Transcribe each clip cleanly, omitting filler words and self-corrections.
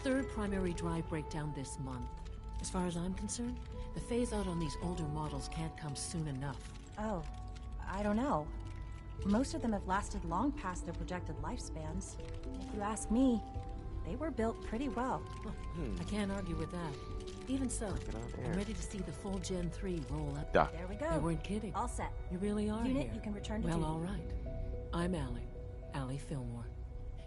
third primary drive breakdown this month. As far as I'm concerned, the phase-out on these older models can't come soon enough. Oh, I don't know. Most of them have lasted long past their projected lifespans. If you ask me, they were built pretty well. I can't argue with that. Even so, I'm ready to see the full Gen 3 roll up. There we go. They weren't kidding. All set. You really are Unit, here. you can return to Well, duty. all right. I'm Allie Fillmore.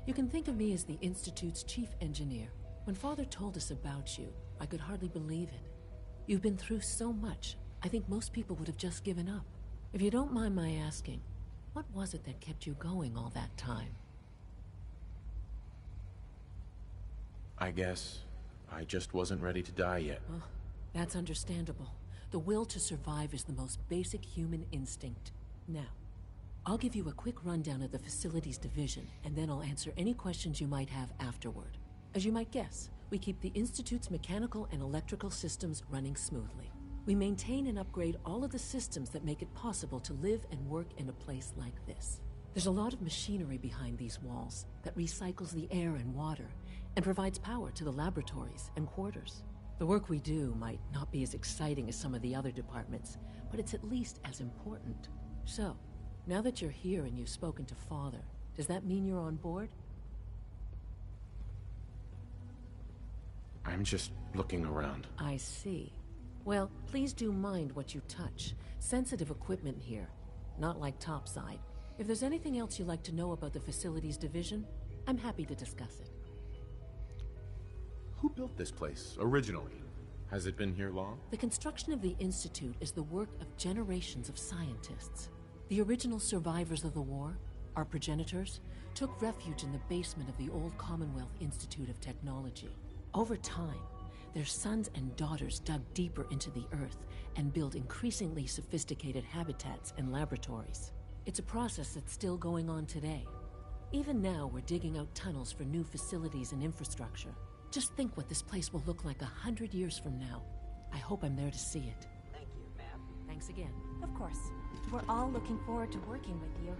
You can think of me as the Institute's chief engineer. When Father told us about you, I could hardly believe it. You've been through so much, I think most people would have just given up. If you don't mind my asking, what was it that kept you going all that time? I guess I just wasn't ready to die yet. Well, that's understandable. The will to survive is the most basic human instinct. Now, I'll give you a quick rundown of the facilities division, and then I'll answer any questions you might have afterward. As you might guess, we keep the Institute's mechanical and electrical systems running smoothly. We maintain and upgrade all of the systems that make it possible to live and work in a place like this. There's a lot of machinery behind these walls that recycles the air and water and provides power to the laboratories and quarters. The work we do might not be as exciting as some of the other departments, but it's at least as important. So, now that you're here and you've spoken to Father, does that mean you're on board? I'm just looking around. I see. Well, please do mind what you touch. Sensitive equipment here, not like topside. If there's anything else you'd like to know about the facilities division, I'm happy to discuss it. Who built this place originally? Has it been here long? The construction of the Institute is the work of generations of scientists. The original survivors of the war, our progenitors, took refuge in the basement of the old Commonwealth Institute of Technology. Over time, their sons and daughters dug deeper into the earth and built increasingly sophisticated habitats and laboratories. It's a process that's still going on today. Even now, we're digging out tunnels for new facilities and infrastructure. Just think what this place will look like 100 years from now. I hope I'm there to see it. Thank you, ma'am. Thanks again. Of course. We're all looking forward to working with you.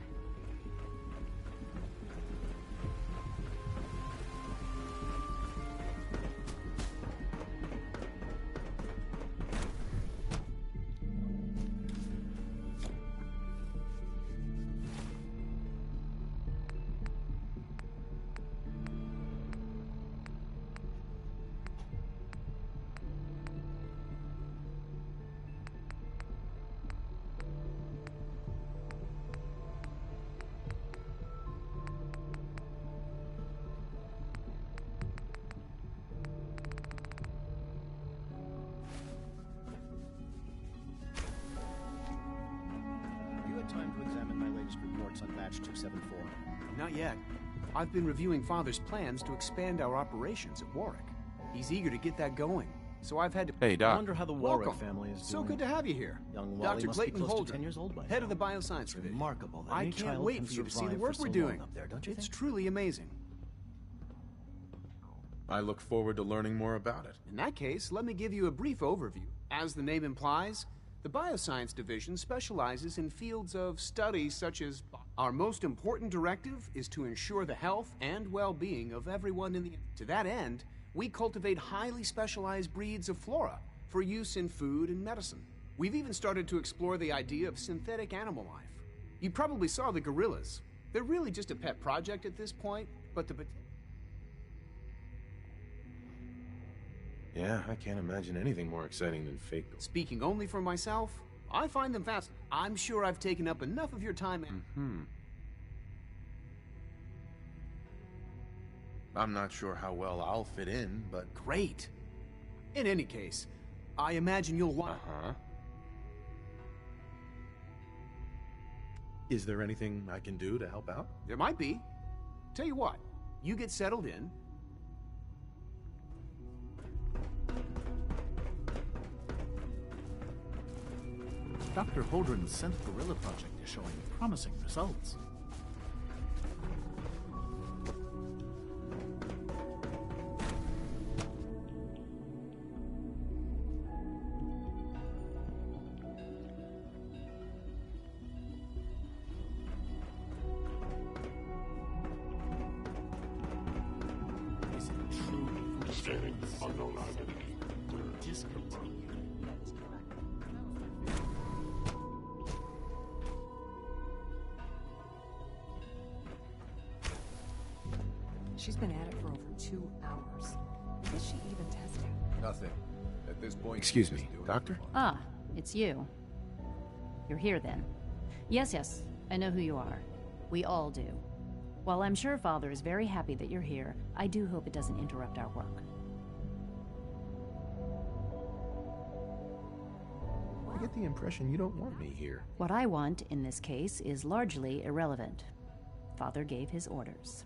Time to examine my latest reports on batch 274. Not yet. I've been reviewing Father's plans to expand our operations at Warwick. He's eager to get that going, so I've had to... Hey, I Doc. wonder how the Warwick Welcome. family is So doing. good to have you here. Young Wally Dr. must Clayton be close Holden, to 10 years old by head now. of the Bioscience It's Division. remarkable that I any can't child wait can for you to see survive the work for so we're doing. long up there, don't you It's think? truly amazing. I look forward to learning more about it. In that case, let me give you a brief overview. As the name implies, the Bioscience Division specializes in fields of study such as... Our most important directive is to ensure the health and well-being of everyone in the... To that end, we cultivate highly specialized breeds of flora for use in food and medicine. We've even started to explore the idea of synthetic animal life. You probably saw the gorillas. They're really just a pet project at this point, but the... Yeah, I can't imagine anything more exciting than fake. Speaking only for myself, I find them fast. I'm sure I've taken up enough of your time and... I'm not sure how well I'll fit in, but... Great. In any case, I imagine you'll want... Uh-huh. Is there anything I can do to help out? There might be. Tell you what, you get settled in. Dr. Holdren's Scent Gorilla project is showing promising results. Is it true food Discontinue. She's been at it for over 2 hours. Is she even testing? Nothing. At this point... Excuse me, Doctor? Ah, it's you. You're here then. Yes, I know who you are. We all do. While I'm sure Father is very happy that you're here, I do hope it doesn't interrupt our work. I get the impression you don't want me here. What I want, in this case, is largely irrelevant. Father gave his orders.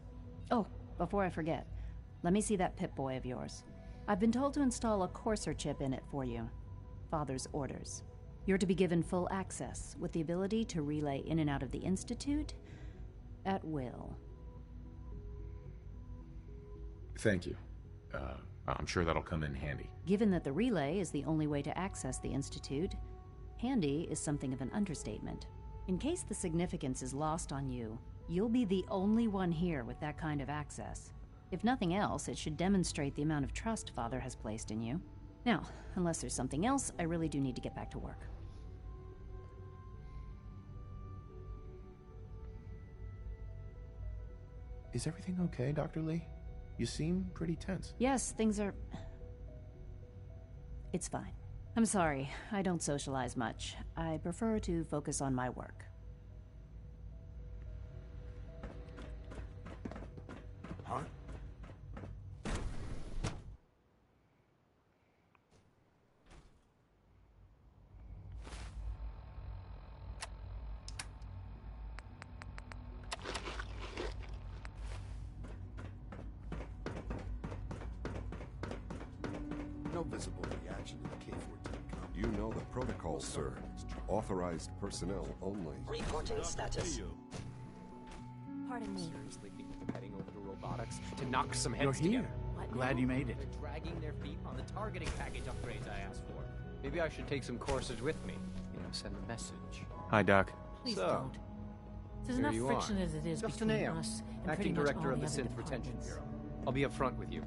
Oh, before I forget, let me see that Pip-Boy of yours. I've been told to install a Courser chip in it for you. Father's orders. You're to be given full access, with the ability to relay in and out of the Institute at will. Thank you. I'm sure that'll come in handy. Given that the relay is the only way to access the Institute, handy is something of an understatement. In case the significance is lost on you, you'll be the only one here with that kind of access. If nothing else, it should demonstrate the amount of trust Father has placed in you. Now, unless there's something else, I really do need to get back to work. Is everything okay, Dr. Lee? You seem pretty tense. Yes, things are... It's fine. I'm sorry, I don't socialize much. I prefer to focus on my work. Huh? No visible reaction to the K-14 comp. You know the protocol, sir. Authorized personnel only. Reporting status. Pardon me. Seriously think they're heading over to robotics to knock some You're heads here. together? Glad you made it. They're dragging their feet on the targeting package upgrades I asked for. Maybe I should take some courses with me. You know, send a message. Hi, Doc. Please So, don't. There's here enough you friction are. as it is Justin between Ayo, us and pretty Acting much Director all of the other Synth Retention departments. Bureau. I'll be upfront with you.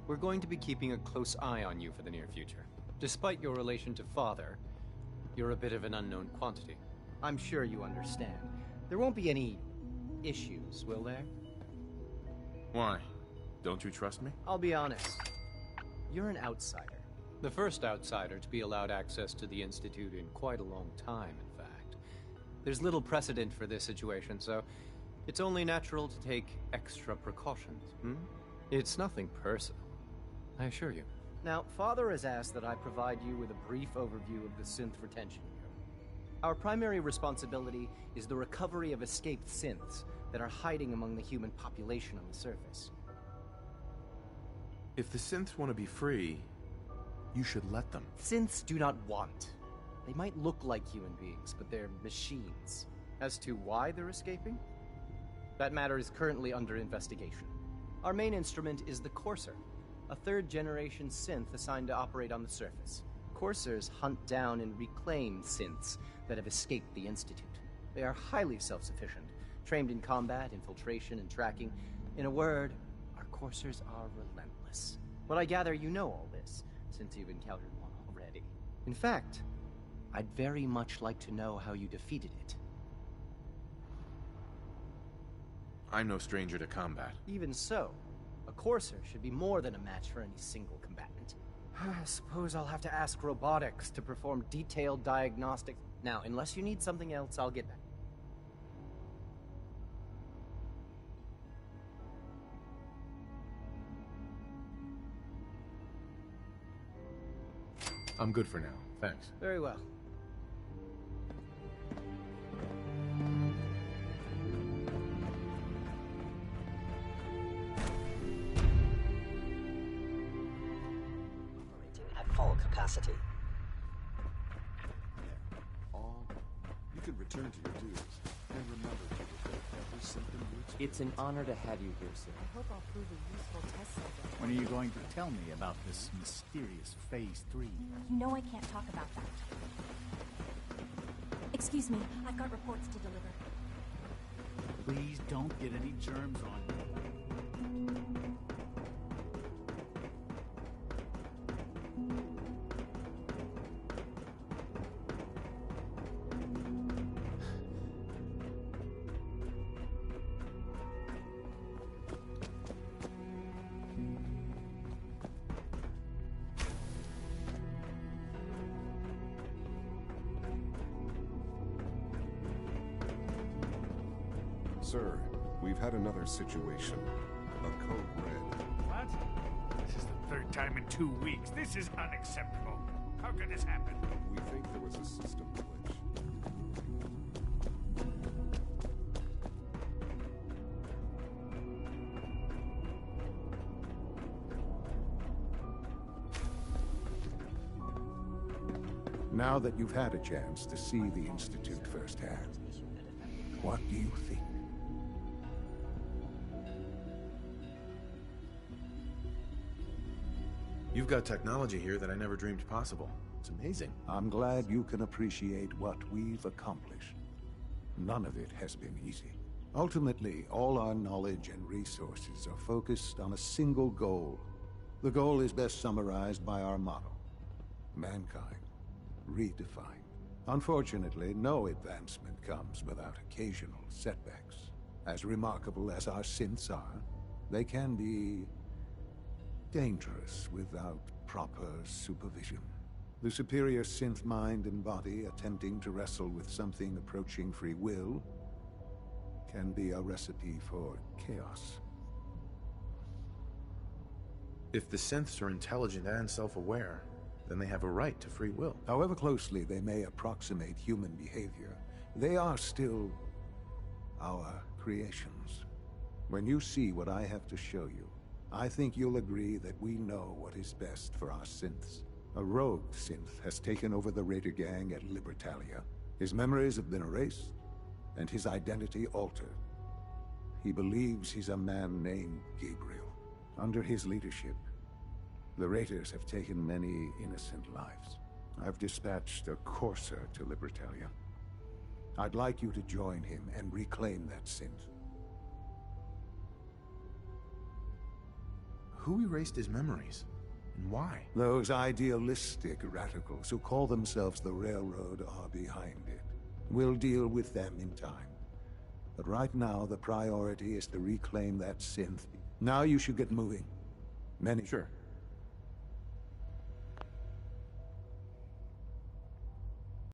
We're going to be keeping a close eye on you for the near future. Despite your relation to Father, you're a bit of an unknown quantity. I'm sure you understand. There won't be any issues, will there? Why? Don't you trust me? I'll be honest. You're an outsider. The first outsider to be allowed access to the Institute in quite a long time, in fact. There's little precedent for this situation, so it's only natural to take extra precautions, It's nothing personal, I assure you. Now, Father has asked that I provide you with a brief overview of the Synth Retention Bureau. Our primary responsibility is the recovery of escaped synths that are hiding among the human population on the surface. If the synths want to be free, you should let them. Synths do not want. They might look like human beings, but they're machines. As to why they're escaping? That matter is currently under investigation. Our main instrument is the Courser, a third-generation synth assigned to operate on the surface. Coursers hunt down and reclaim synths that have escaped the Institute. They are highly self-sufficient, trained in combat, infiltration, and tracking. In a word, our Coursers are relentless. But I gather you know all this, since you've encountered one already. In fact, I'd very much like to know how you defeated it. I'm no stranger to combat. Even so, a Courser should be more than a match for any single combatant. I suppose I'll have to ask robotics to perform detailed diagnostics. Now, unless you need something else, I'll get back. I'm good for now, thanks. Very well. Operating at full capacity. You can return to your duties and remember to report every symptom you experience. It's an honor to have you here, sir. I hope I'll prove a useful test subject. When are you going to tell me about this mysterious Phase 3? You know I can't talk about that. Excuse me, I've got reports to deliver. Please don't get any germs on you. Sir, we've had another situation. A code red. What? This is the third time in 2 weeks. This is unacceptable. How could this happen? We think there was a system glitch. Now that you've had a chance to see the Institute firsthand, what do you think? You've got technology here that I never dreamed possible. It's amazing. I'm glad you can appreciate what we've accomplished. None of it has been easy. Ultimately, all our knowledge and resources are focused on a single goal. The goal is best summarized by our motto: mankind redefined. Unfortunately, no advancement comes without occasional setbacks. As remarkable as our synths are, they can be dangerous without proper supervision. The superior synth mind and body attempting to wrestle with something approaching free will can be a recipe for chaos. If the synths are intelligent and self-aware, then they have a right to free will. However closely they may approximate human behavior, they are still our creations. When you see what I have to show you, I think you'll agree that we know what is best for our synths. A rogue synth has taken over the Raider gang at Libertalia. His memories have been erased, and his identity altered. He believes he's a man named Gabriel. Under his leadership, the Raiders have taken many innocent lives. I've dispatched a courser to Libertalia. I'd like you to join him and reclaim that synth. Who erased his memories? And why? Those idealistic radicals who call themselves the Railroad are behind it. We'll deal with them in time. But right now, the priority is to reclaim that synth. Now you should get moving. Many... Sure.